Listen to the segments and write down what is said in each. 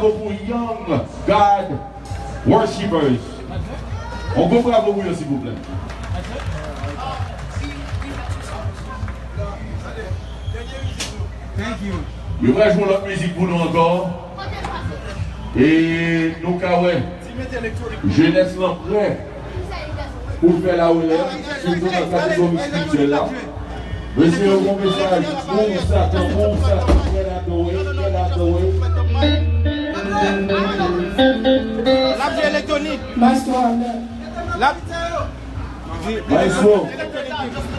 bravo pour Young God Worshippers. On peut bravo pour eux, s'il vous plaît. Thank you. Je vais jouer l'autre musique pour nous encore. Et nous, Kawé, jeunesse là prêt pour faire la relève, surtout dans la catégorie spirituelle là. Monsieur, un bon message pour Satan, quel adoré. L'objet électronique. Maestro,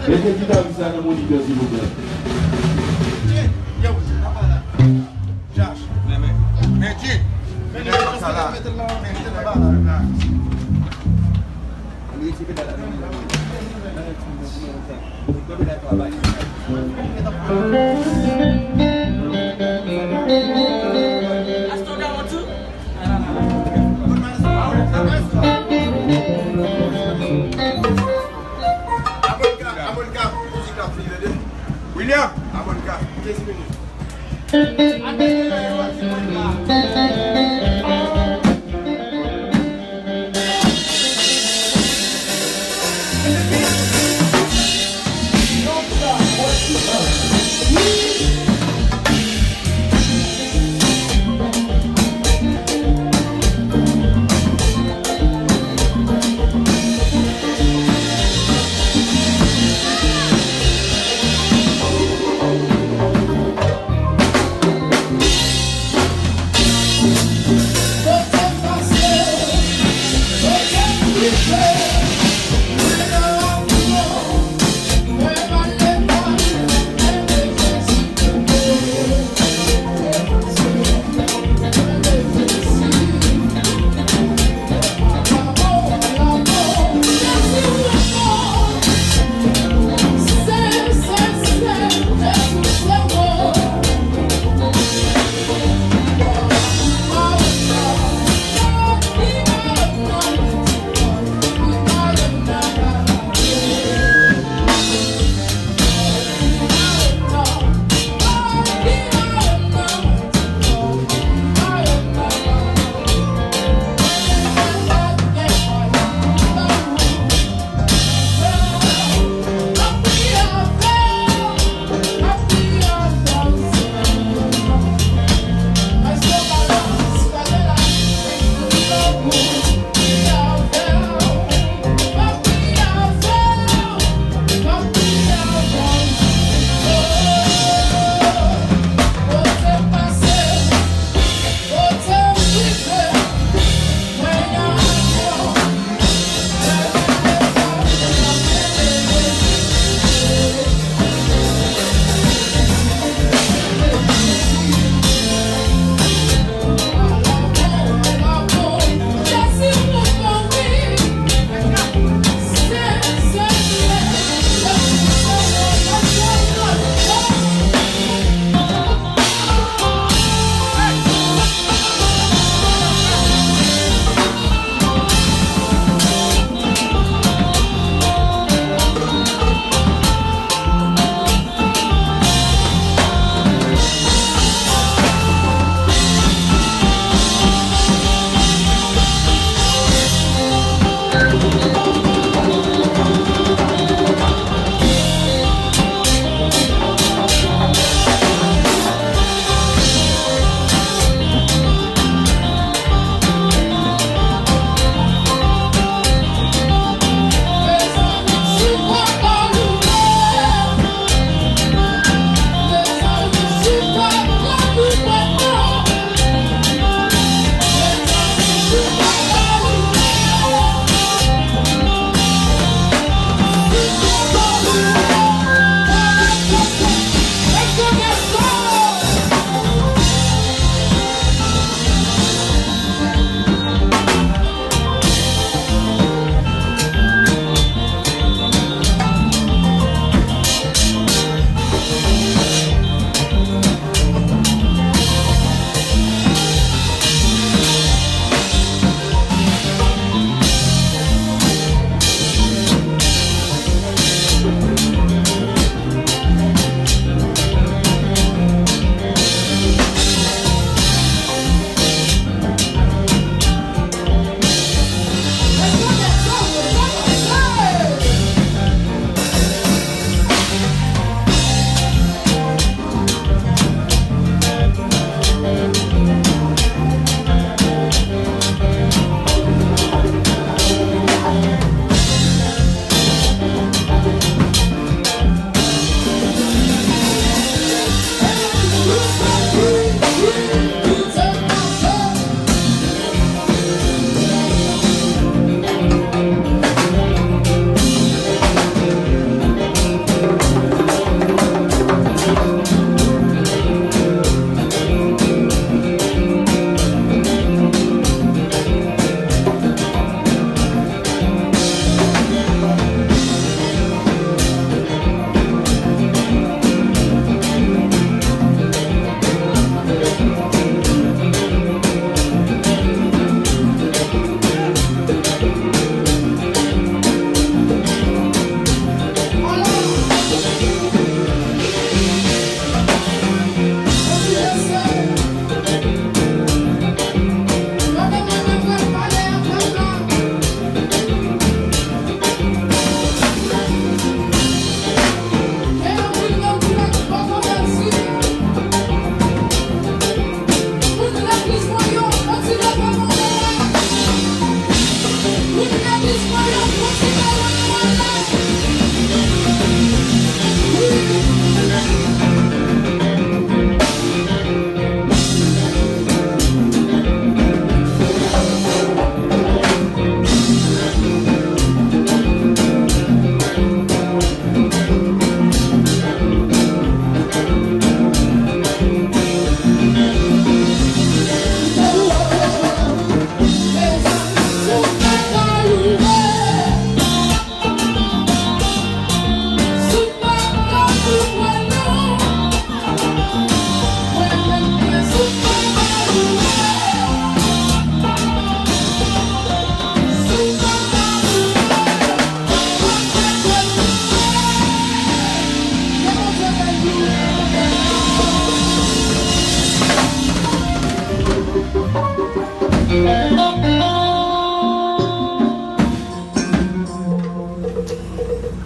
mettez qui dans ça dans mon moniteur, s'il vous plaît. Josh, mais Jim, William, Amonica, 15 minutes.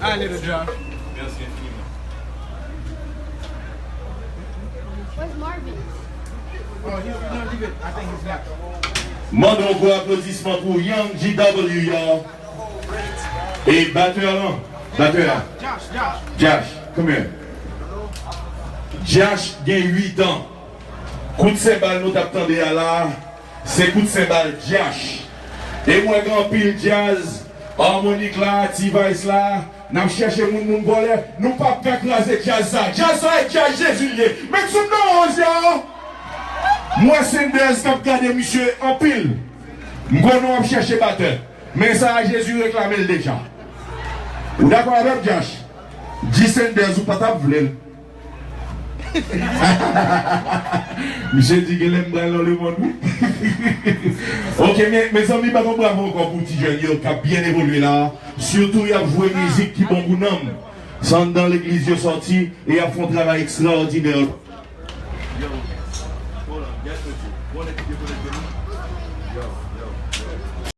Allez, le Josh. Merci infiniment. Where's Marvin? Oh, he's not leave it. I think he's left. Mandons un gros applaudissement pour Young GW, y'all. Et batteur là. Batteur. Josh, come here. Josh gagne 8 ans. Coup de cymbale nous t'attendez à là. C'est coup de cymbale Josh. Et moi grand pile jazz, harmonique là, T-Vice là. Nous cherchons moun voler. Nous pas écraser jazz ça. Jazz ça et jazz Jésus. Mais tu me y'all. Moi, Sanders, qui a regardé monsieur en pile, je vais chercher batteur. Mais ça, Jésus réclamé déjà. Vous d'accord avec Josh? Dis Sanders ou pas ta vle. Monsieur dit qu'il aime bien le monde. Ok, mes amis, bravo encore pour petit jeune qui a bien évolué là. Surtout, il a joué musique qui bon pour nous. Sans dans l'église, il est sorti et il a fait un travail extraordinaire.